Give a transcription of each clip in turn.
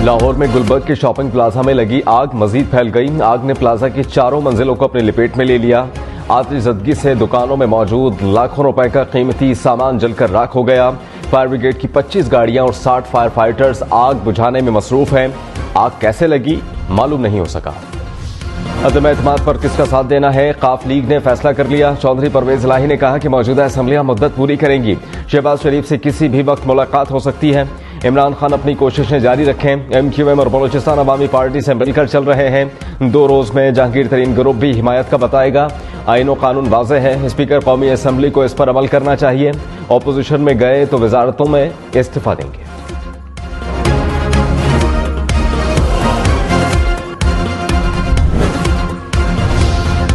लाहौर में गुलबर्ग के shopping plaza में लगी आग मजीद फैल गई। आग ने प्लाजा की चारों मंजिलों को अपनी लपेट में ले लिया। आतिशज़दगी से दुकानों में मौजूद लाखों रुपए का कीमती सामान जलकर राख हो गया। फायर ब्रिगेड की 25 गाड़ियां और 60 फायर फाइटर्स आग बुझाने में मसरूफ हैं। आग कैसे लगी मालूम नहीं हो सका। अदम एतमाद पर किसका साथ देना है, काफ लीग ने फैसला कर लिया। चौधरी परवेज इलाही ने कहा कि मौजूदा असम्बलियां मुद्दत पूरी करेंगी। शहबाज शरीफ से किसी भी वक्त मुलाकात हो सकती है। इमरान खान अपनी कोशिशें जारी रखें। MQM और बलोचिस्तान अवामी पार्टी से मिलकर चल रहे हैं। 2 रोज में जहांगीर तरीन ग्रुप भी हिमायत का बताएगा। आईन व कानून वाज़ेह है। स्पीकर कौमी असम्बली को इस पर अमल करना चाहिए। ऑपोजिशन में गए तो वजारतों में इस्तीफा देंगे।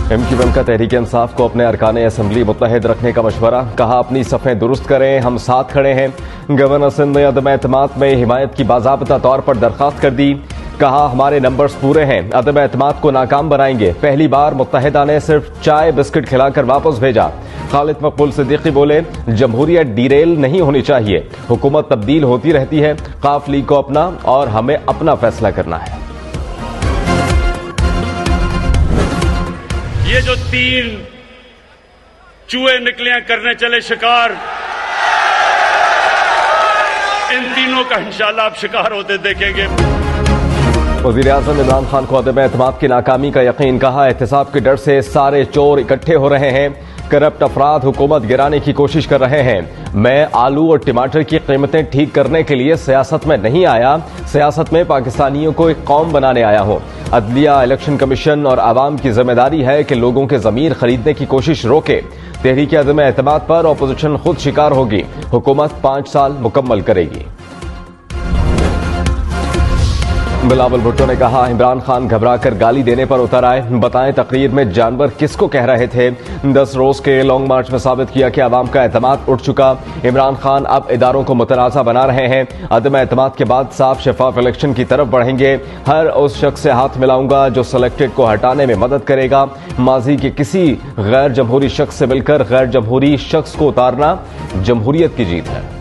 MQM का तहरीक इंसाफ को अपने अरकान असम्बली मुत्तहिद रखने का मशवरा। कहा अपनी सफ़ें दुरुस्त करें, हम साथ खड़े हैं। गवर्नर सिंध ने अदम एतमाद में हिमायत की बाज़ाब्ता तौर पर दरख्वास्त कर दी। कहा हमारे नंबर्स पूरे हैं, अदम एतमाद को नाकाम बनाएंगे। पहली बार मुत्तहिदा ने सिर्फ चाय बिस्किट खिलाकर वापस भेजा। खालिद मकबूल सिद्दीकी बोले जमहूरियत डीरेल नहीं होनी चाहिए, हुकूमत तब्दील होती रहती है। काफ लीग को अपना और हमें अपना फैसला करना है। ये जो 3 चूहे निकले करने चले शिकार, इन तीनों का इंशाल्लाह आप शिकार होते देखेंगे। वज़ीर आज़म इमरान खान को अदम एतमाद की नाकामी का यकीन। कहा एहतिसाब के डर से सारे चोर इकट्ठे हो रहे हैं। करप्ट अफराद हुकूमत गिराने की कोशिश कर रहे हैं। मैं आलू और टमाटर की कीमतें ठीक करने के लिए सियासत में नहीं आया, सियासत में पाकिस्तानियों को एक कौम बनाने आया हूं। अदलिया, इलेक्शन कमीशन और आवाम की जिम्मेदारी है कि लोगों के ज़मीर खरीदने की कोशिश रोके। तहरीक अदम एतमाद पर ऑपोजिशन खुद शिकार होगी। हुकूमत 5 साल मुकम्मल करेगी। बिलावल भुट्टो ने कहा इमरान खान घबराकर गाली देने पर उतर आए। बताएं तकरीर में जानवर किसको कह रहे थे। 10 रोज के लॉन्ग मार्च में साबित किया कि आवाम का एतमाद उठ चुका। इमरान खान अब इदारों को मुतनाज़ा बना रहे हैं। अदम एतमाद के बाद साफ शफाफ इलेक्शन की तरफ बढ़ेंगे। हर उस शख्स से हाथ मिलाऊंगा जो सिलेक्टेड को हटाने में मदद करेगा। माजी के किसी गैर जमहूरी शख्स से मिलकर गैर जमहूरी शख्स को उतारना जमहूरियत की जीत है।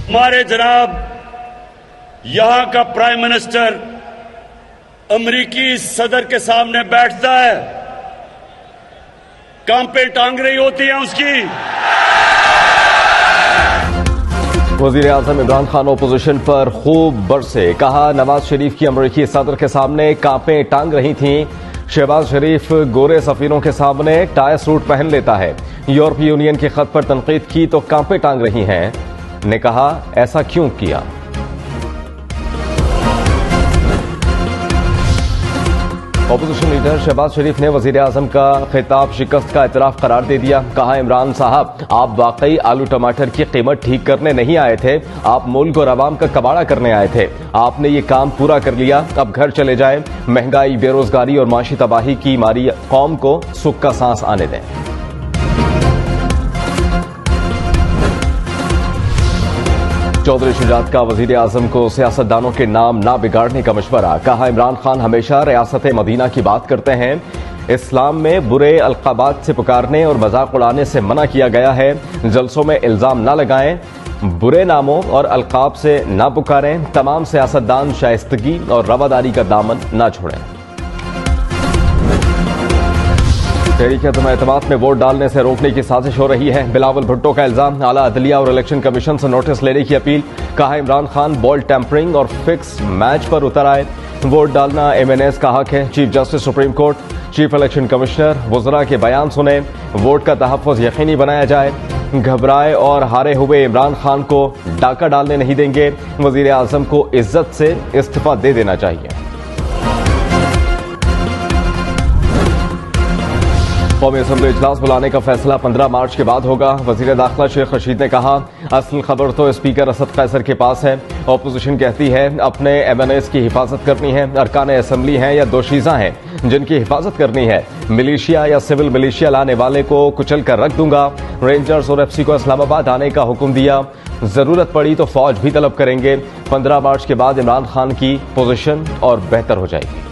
हमारे जनाब यहां का प्राइम मिनिस्टर अमरीकी सदर के सामने बैठता है, कांपे टांग रही होती हैं उसकी। वज़ीर आज़म इमरान खान ओपोजिशन पर खूब बरसे। कहा नवाज शरीफ की अमरीकी सदर के सामने कांपे टांग रही थीं। शहबाज शरीफ गोरे सफीरों के सामने टाई सूट पहन लेता है। यूरोपीय यूनियन के खत पर तनकीद की तो कांपे टांग रही हैं। ने कहा ऐसा क्यों किया। ऑपोजिशन लीडर शहबाज शरीफ ने वजीर आजम का खिताब शिकस्त का एतराफ करार दे दिया। कहा इमरान साहब आप वाकई आलू टमाटर की कीमत ठीक करने नहीं आए थे, आप मुल्क और आवाम का कबाड़ा करने आए थे। आपने ये काम पूरा कर लिया, अब घर चले जाएं। महंगाई, बेरोजगारी और माशी तबाही की मारी कौम को सुख का सांस आने दें। चौधरी शुजात का वजीर आजम को सियासतदानों के नाम ना बिगाड़ने का मशवरा। कहा इमरान खान हमेशा रियासत मदीना की बात करते हैं। इस्लाम में बुरे अलकाबात से पुकारने और मजाक उड़ाने से मना किया गया है। जलसों में इल्जाम ना लगाएं, बुरे नामों और अलकाब से ना पुकारें। तमाम सियासतदान शाइस्तगी और रवादारी का दामन ना छोड़ें। तहरीक अदम एतमाद में वोट डालने से रोकने की साजिश हो रही है। बिलावल भुट्टो का इल्जाम। आला अदलिया और इलेक्शन कमीशन से नोटिस लेने की अपील। कहा इमरान खान बॉल टेम्परिंग और फिक्स मैच पर उतर आए। वोट डालना MNAs का हक है। Chief justice supreme court, chief election commissioner, वुज़रा के बयान सुने। वोट का तहफ़्फ़ुज़ यकीनी बनाया जाए। घबराए और हारे हुए इमरान खान को डाका डालने नहीं देंगे। वज़ीर आज़म को इज्जत से इस्तीफा दे देना चाहिए। कौमी असम्बली इजलास बुलाने का फैसला 15 मार्च के बाद होगा। वजीर दाखिला शेख रशीद ने कहा असल खबर तो स्पीकर असद कैसर के पास है। ऑपोजिशन कहती है अपने MNAs की हिफाजत करनी है। अरकान असम्बली हैं या दोशीज़ा हैं जिनकी हिफाजत करनी है। मिलिशिया या सिविल मिलिशिया लाने वाले को कुचल कर रख दूंगा। रेंजर्स और FC को इस्लामाबाद आने का हुक्म दिया। जरूरत पड़ी तो फौज भी तलब करेंगे। 15 मार्च के बाद इमरान खान की पोजीशन और बेहतर हो जाएगी।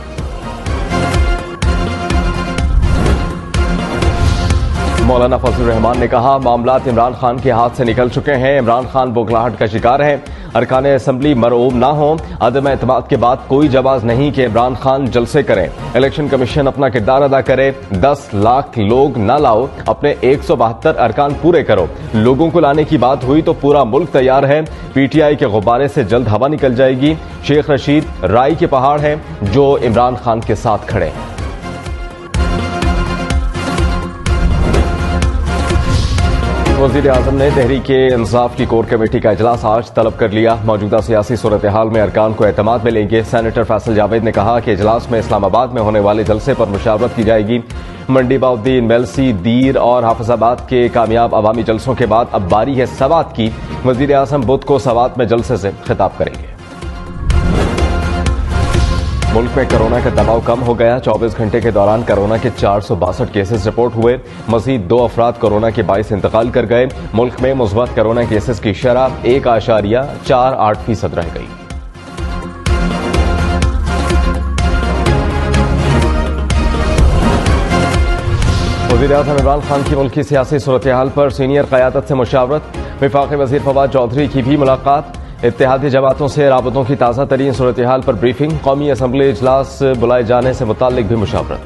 मौलाना फजल रहमान ने कहा, मामलात इमरान खान के हाथ से निकल चुके हैं। इमरान खान बौखलाहट का शिकार हैं। अरकान असम्बली मरऊम ना हो। अदम एतमाद के बाद कोई जवाब नहीं कि इमरान खान जलसे करें। इलेक्शन कमीशन अपना किरदार अदा करे। 10 लाख लोग ना लाओ, अपने 172 अरकान पूरे करो। लोगों को लाने की बात हुई तो पूरा मुल्क तैयार है। पीटीआई के गुब्बारे से जल्द हवा निकल जाएगी। शेख रशीद राय के पहाड़ हैं जो इमरान खान के साथ खड़े हैं। वज़ीर आज़म ने तहरीक-ए-इंसाफ की कोर कमेटी का इजलास आज तलब कर लिया। मौजूदा सियासी सूरत हाल में अरकान को एतमाद में लेंगे। सेनेटर फैसल जावेद ने कहा कि इजलास में इस्लामाबाद में होने वाले जलसे पर मुशावरत की जाएगी। मंडी बाउद्दीन, मेलसी, दीर और हाफिजाबाद के कामयाब अवामी जलसों के बाद अब बारी है सवात की। वज़ीर आज़म बुध को सवात में जलसे से खिताब करेंगे। मुल्क में कोरोना का दबाव कम हो गया। 24 घंटे के दौरान कोरोना के 462 केसेस रिपोर्ट हुए। मजीद 2 अफराद कोरोना के बाइस इंतकाल कर गए। मुल्क में मुस्बत कोरोना केसेस की शरह 1.48% रह गई। वज़ीर आज़म इमरान खान की मुल्की सियासी सूरत हाल पर सीनियर क़यादत से मुशावरत। वफाक़ी वज़ीर फवाद चौधरी की भी मुलाकात। इत्तेहादी जमातों से राबतों की ताज़ा तरीन सूरत हाल पर ब्रीफिंग। कौमी असम्बली इजलास बुलाए जाने से मुताल्लिक भी मुशावरत।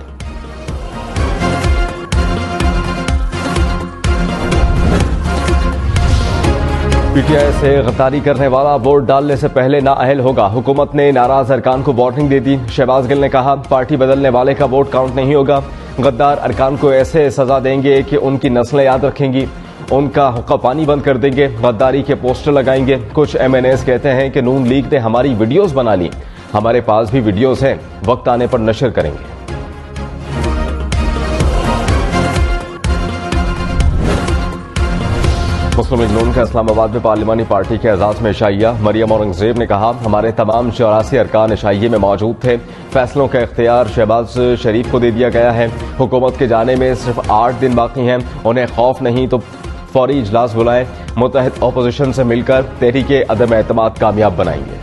पीटीआई से गद्दारी करने वाला वोट डालने से पहले नाअहल होगा। हुकूमत ने नाराज अरकान को वार्निंग दे दी। शहबाज गिल ने कहा, पार्टी बदलने वाले का वोट काउंट नहीं होगा। गद्दार अरकान को ऐसे सजा देंगे कि उनकी नस्लें याद रखेंगी। उनका हुक्का पानी बंद कर देंगे। गद्दारी के पोस्टर लगाएंगे। कुछ एमएनएस कहते हैं कि नून लीग ने हमारी वीडियोस बना ली। हमारे पास भी वीडियोस हैं, वक्त आने पर नशर करेंगे। मुस्लिम लीग नून का इस्लामाबाद में पार्लिमानी पार्टी के एजाज में इशाइया। मरियम औरंगजेब ने कहा, हमारे तमाम 84 अरकान इशाइये में मौजूद थे। फैसलों का इख्तियार शहबाज शरीफ को दे दिया गया है। हुकूमत के जाने में सिर्फ 8 दिन बाकी हैं। उन्हें खौफ नहीं तो फौरी इजलास बुलाएं। मुत्तहिद अपोजिशन से मिलकर तहरीके अदम एतमाद कामयाब बनाएंगे।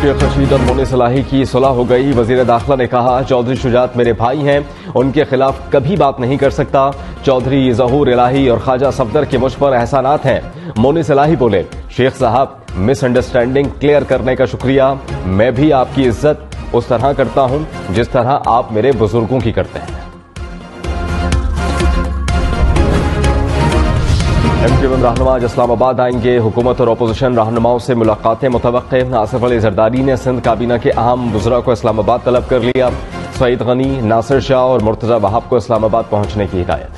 शेख रशीद और मोनी सलाही की सुलह हो गई। वजीर दाखिला ने कहा, चौधरी शुजात मेरे भाई हैं, उनके खिलाफ कभी बात नहीं कर सकता। चौधरी ज़हूर इलाही और ख्वाजा सफदर के मुझ पर एहसानात हैं। मोनी सलाही बोले, शेख साहब मिसअंडरस्टैंडिंग क्लियर करने का शुक्रिया। मैं भी आपकी इज्जत उस तरह करता हूं जिस तरह आप मेरे बुजुर्गों की करते हैं। एमक्यूएम रहनुमा आज इस्लामाबाद आएंगे। हुकूमत और अपोजिशन रहनुमाओं से मुलाकातें मुतवक्के। आसिफ अली जरदारी ने सिंध काबीना के अहम वज़रा को इस्लामाबाद तलब कर लिया। सईद गनी, नासिर शाह और मुर्तजा वहाब को इस्लामाबाद पहुंचने की हिदायत।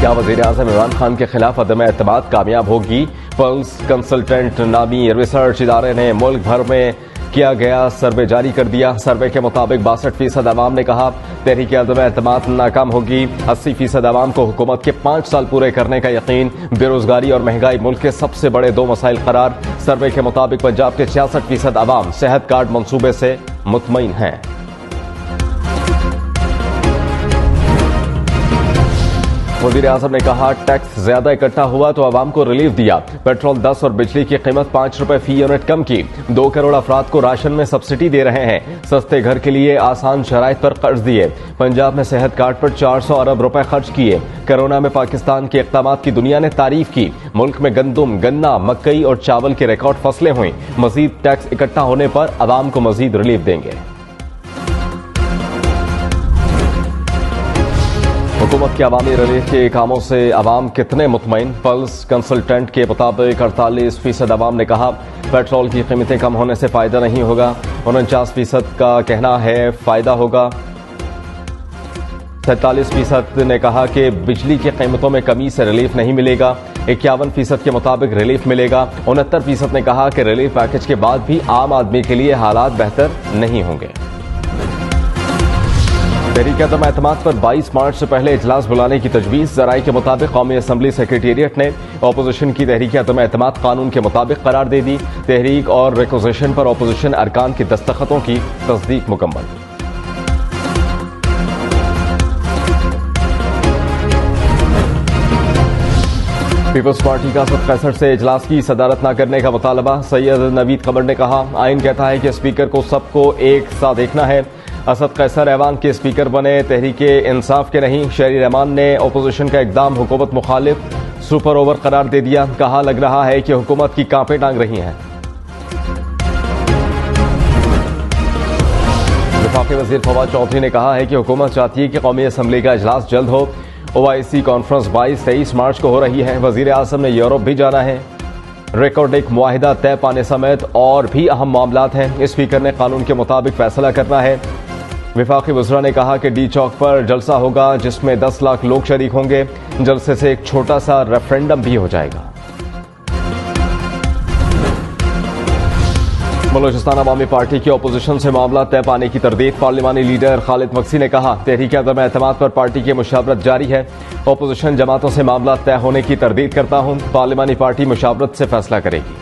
क्या वज़ीर आज़म इमरान खान के खिलाफ अदम एतमाद कामयाब होगी? पल्स कंसल्टेंट नामी रिसर्च इदारे ने मुल्क भर में किया गया सर्वे जारी कर दिया। सर्वे के मुताबिक 62% अवाम ने कहा तहरीक अदम एतमाद नाकाम होगी। 80% अवाम को हुकूमत के 5 साल पूरे करने का यकीन। बेरोजगारी और महंगाई मुल्क के सबसे बड़े 2 मसाइल करार। सर्वे के मुताबिक पंजाब के 66% अवाम सेहत कार्ड मंसूबे से मुतमईन हैं। वज़ीर आज़म ने कहा, टैक्स ज्यादा इकट्ठा हुआ तो आवाम को रिलीफ दिया। पेट्रोल 10 और बिजली की कीमत 5 रुपए फी यूनिट कम की। 2 करोड़ अफराद को राशन में सब्सिडी दे रहे हैं। सस्ते घर के लिए आसान शराइत पर कर्ज दिए। पंजाब में सेहत कार्ड पर 400 अरब रुपए खर्च किए। कोरोना में पाकिस्तान के इक़दामात की दुनिया ने तारीफ की। मुल्क में गंदम, गन्ना, मकई और चावल की रिकॉर्ड फसलें हुई। मजीद टैक्स इकट्ठा होने पर आवाम को मजीद रिलीफ देंगे। हुकूमत के अवामी रिलीफ के कामों से अवाम कितने मुतमईन? पल्स कंसल्टेंट के मुताबिक 48% अवाम ने कहा पेट्रोल की कीमतें कम होने से फायदा नहीं होगा। 49% का कहना है फायदा होगा। 43% ने कहा कि बिजली की कीमतों में कमी से रिलीफ नहीं मिलेगा। 51% के मुताबिक रिलीफ मिलेगा। 69% ने कहा कि रिलीफ पैकेज के बाद भी आम आदमी के लिए हालात बेहतर नहीं होंगे। तहरीक अदम एतमाद पर 22 मार्च से पहले इजलास बुलाने की तजवीज़। ज़राए के मुताबिक कौमी असम्बली सेक्रेटेरिएट ने अपोजिशन की तहरीक अदम एतमाद कानून के मुताबिक करार दे दी। तहरीक और रिक्वेजिशन पर अपोजिशन अरकान की दस्तखतों की तस्दीक मुकम्मल। पीपल्स पार्टी का 67 से इजलास की सदारत न करने का मुतालबा। सैयद नवीद कमर ने कहा, आइन कहता है कि स्पीकर को सबको एक सा देखना है। असद कैसर ऐवान के स्पीकर बने, तहरीके इंसाफ के नहीं। शहरी रहमान ने अपोजिशन का इकदाम हुकूमत मुखालिफ सुपर ओवर करार दे दिया। कहा, लग रहा है कि हुकूमत की कांपे टांग रही हैं। वफाकी वजीर फवाद चौधरी ने कहा है कि हुकूमत चाहती है कि कौमी असम्बली का इजलास जल्द हो। OIC कॉन्फ्रेंस 22-23 मार्च को हो रही है। वजीर आजम ने यूरोप भी जाना है। रिकॉर्डिक मुआहिदा तय पाने समेत और भी अहम मामलात हैं। स्पीकर ने कानून के मुताबिक फैसला करना है। वफाकी वज़रा ने कहा कि डी चौक पर जलसा होगा जिसमें 10 लाख लोग शरीक होंगे। जलसे से एक छोटा सा रेफरेंडम भी हो जाएगा। बलूचिस्तान अवामी पार्टी की अपोजिशन से मामला तय पाने की तरदीद। पार्लिमानी लीडर खालिद मक्सी ने कहा, तहरीक अदम एतमाद पर पार्टी की मुशावरत जारी है। अपोजिशन जमातों से मामला तय होने की तरदीद करता हूं। पार्लिमानी पार्टी मुशावरत से फैसला करेगी।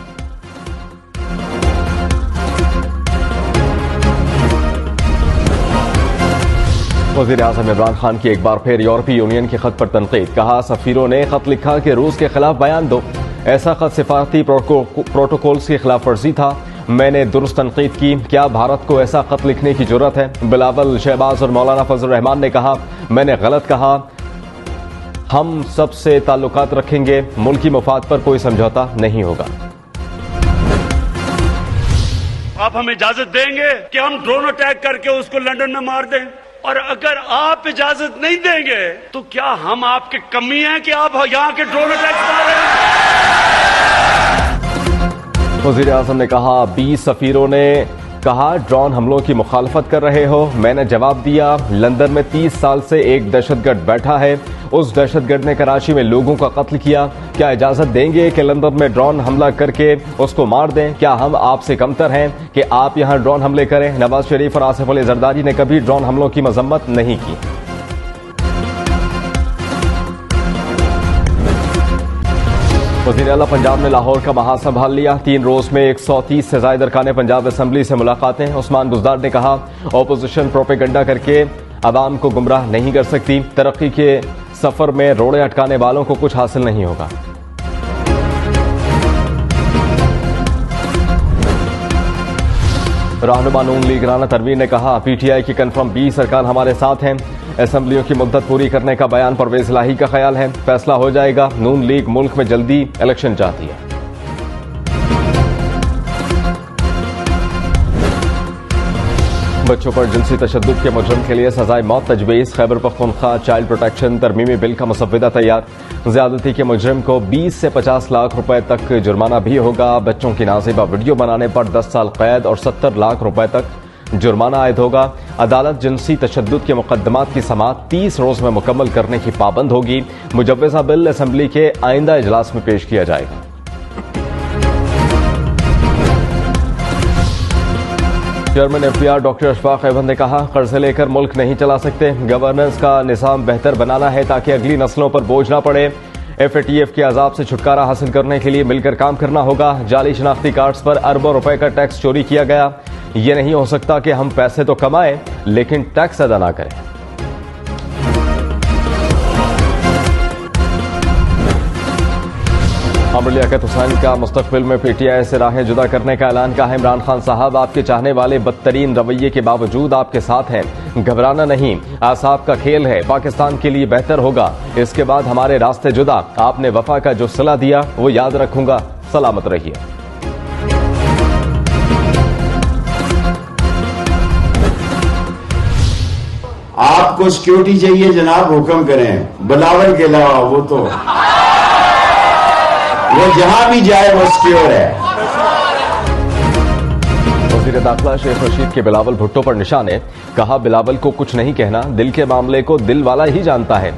वज़ीर आज़म इमरान खान की एक बार फिर यूरोपीय यूनियन के खत पर तनकीद। कहा, सफीरों ने खत लिखा कि रूस के खिलाफ बयान दो। ऐसा खत सिफारती प्रोटोकॉल्स की खिलाफ वर्जी था। मैंने दुरुस्त तनकीद की। क्या भारत को ऐसा खत लिखने की जरूरत है? बिलावल, शहबाज और मौलाना फजल रहमान ने कहा, मैंने गलत कहा। हम सबसे ताल्लुकात रखेंगे। मुल्की मफाद पर कोई समझौता नहीं होगा। आप हमें इजाजत देंगे कि हम ड्रोन अटैक करके उसको लंदन में मार दें? और अगर आप इजाजत नहीं देंगे तो क्या हम आपके कमी हैं कि आप यहां के ड्रोन अटैक मार रहे हैं? वज़ीर आज़म ने कहा, 20 सफीरों ने कहा ड्रोन हमलों की मुखालफत कर रहे हो। मैंने जवाब दिया, लंदन में 30 साल से एक दहशतगर्द बैठा है। उस दहशतगर्द ने कराची में लोगों का कत्ल किया। क्या इजाजत देंगे कि लंदन में ड्रोन हमला करके उसको मार दें? क्या हम आपसे कमतर हैं कि आप यहां ड्रोन हमले करें? नवाज शरीफ और आसिफ अली जरदारी ने कभी ड्रोन हमलों की मजम्मत नहीं की। वज़ीर आला पंजाब ने लाहौर का महा संभाल लिया। 3 रोज में 130 से ज्यादा अरकान पंजाब असम्बली से मुलाकातें। उस्मान बुज़दार ने कहा, ऑपोजिशन प्रोपेगंडा करके अवाम को गुमराह नहीं कर सकती। तरक्की के सफर में रोड़े अटकाने वालों को कुछ हासिल नहीं होगा। रहनुमा नून लीग राना तनवीर ने कहा, PTI की कन्फर्म 20 अरकान हमारे साथ हैं। असम्बलियों की मुद्दत पूरी करने का बयान परवेज इलाही का ख्याल है। फैसला हो जाएगा। नून लीग मुल्क में जल्दी इलेक्शन चाहती है। बच्चों पर जिनसी तशद्दुद के मुजरिम के लिए सजाए मौत तजवीज़। खैबर पख्तूनख्वा चाइल्ड प्रोटेक्शन तरमीमी बिल का मसवदा तैयार। ज्यादती के मुजरिम को 20 से 50 लाख रुपए तक जुर्माना भी होगा। बच्चों की नाज़िबा वीडियो बनाने पर 10 साल कैद और 70 लाख रुपए तक जुर्माना आयद होगा। अदालत जिनसी तशद्दुद के मुकदमात की समाअत 30 रोज में मुकम्मल करने की पाबंद होगी। मुजव्वज़ा बिल असम्बली के आइंदा इजलास में पेश किया जाएगा। Chairman FPR doctor Ashfaq Ahmed ने कहा, कर्जे लेकर मुल्क नहीं चला सकते। गवर्नेंस का निज़ाम बेहतर बनाना है ताकि अगली नस्लों पर बोझ ना पड़े। FATF के अजाब से छुटकारा हासिल करने के लिए मिलकर काम करना होगा। जाली शनाख्ती कार्ड्स पर अरबों रुपए का टैक्स चोरी किया गया। ये नहीं हो सकता कि हम पैसे तो कमाएं लेकिन टैक्स अदा ना करें। अमर लियाकत हुसैन का मुस्तकबिल में PTI से राहें जुदा करने का ऐलान का है। इमरान खान साहब, आपके चाहने वाले बदतरीन रवैये के बावजूद आपके साथ हैं। घबराना नहीं, आसाब का खेल है। पाकिस्तान के लिए बेहतर होगा। इसके बाद हमारे रास्ते जुदा। आपने वफा का जो सिला दिया वो याद रखूंगा। सलामत रहिए। आपको सिक्योरिटी चाहिए जनाब, हुक्म करें। बिलावल के अलावा वो जहां भी जाए वो सिक्योर है। वज़ीर दाखिला शेख रशीद के बिलावल भुट्टो पर निशाने। कहा, बिलावल को कुछ नहीं कहना। दिल के मामले को दिल वाला ही जानता है,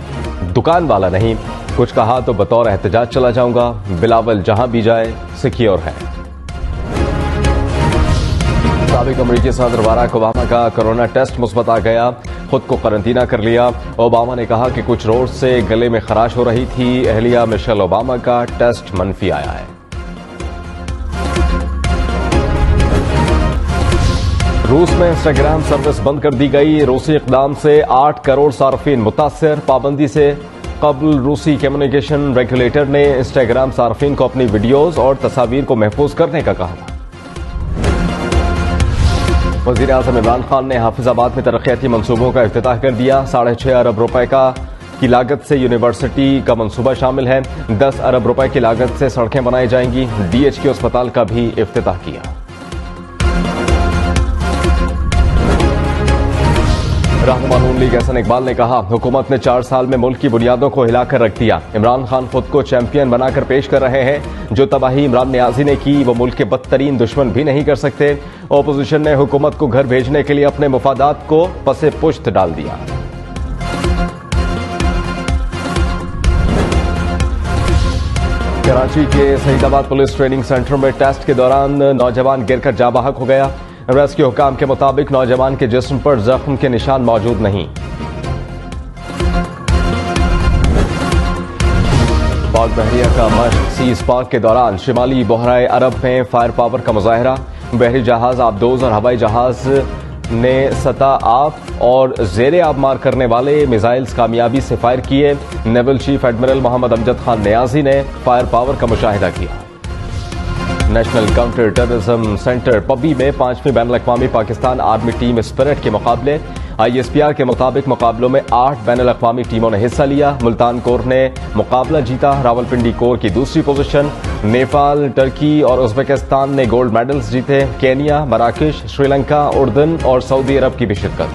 दुकान वाला नहीं। कुछ कहा तो बतौर एहतजाज चला जाऊंगा। बिलावल जहां भी जाए सिक्योर है। साबिक अमरीकी सदर बाराक ओबामा का कोरोना टेस्ट मुस्बत आ गया। खुद को करंटीना कर लिया। ओबामा ने कहा कि कुछ रोज से गले में खराश हो रही थी। अहलिया मिशेल ओबामा का टेस्ट मनफी आया है। रूस में इंस्टाग्राम सर्विस बंद कर दी गई। रूसी इक़दाम से 8 करोड़ सार्फिन मुतासिर। पाबंदी से कबल रूसी कम्युनिकेशन रेगुलेटर ने इंस्टाग्राम सार्फिन को अपनी वीडियोस और तस्वीर को महफूज करने का कहा। वज़ीर आज़म इमरान खान ने हाफिजाबाद में तरक्याती मंसूबों का इफ्तिताह कर दिया। 6.5 अरब रुपए की लागत से यूनिवर्सिटी का मंसूबा शामिल है। 10 अरब रुपए की लागत से सड़कें बनाई जाएंगी। DHQ अस्पताल का भी इफ्तिताह किया। रहनुमा नून लीग एहसन इकबाल ने कहा, हुकूमत ने 4 साल में मुल्क की बुनियादों को हिलाकर रख दिया। इमरान खान खुद को चैंपियन बनाकर पेश कर रहे हैं। जो तबाही इमरान नियाजी ने की वो मुल्क के बदतरीन दुश्मन भी नहीं कर सकते। ओपोजिशन ने हुकूमत को घर भेजने के लिए अपने मुफादात को पसे पुश्त डाल दिया। कराची के सईदाबाद पुलिस ट्रेनिंग सेंटर में टेस्ट के दौरान नौजवान गिरकर जाँ बहक हो गया। रेस्क्यू हुकाम के मुताबिक नौजवान के जिस्म पर जख्म के निशान मौजूद नहीं। पाक बहरिया का मश्क सीज पाक के दौरान शिमाली बहराए अरब में फायर पावर का मुजाहरा। बहरी जहाज आबदोज और हवाई जहाज ने सतह आब और जेर आब मार करने वाले मिसाइल्स कामयाबी से फायर किए। Naval chief admiral Mohammad Amjad Khan Niazi ने फायर पावर का मुशाहिदा किया। National counter terrorism centre Pabbi में 5वीं बैनुल-अक़वामी पाकिस्तान आर्मी टीम स्पिरिट के मुकाबले। ISPR के मुताबिक मुकाबलों में 8 बैनुल-अक़वामी टीमों ने हिस्सा लिया। मुल्तान कोर ने मुकाबला जीता। रावलपिंडी कोर की दूसरी पोजीशन। नेपाल, टर्की और उज़्बेकिस्तान ने गोल्ड मेडल्स जीते। केनिया, मराकश, श्रीलंका, उर्दन और सऊदी अरब की भी शिरकत।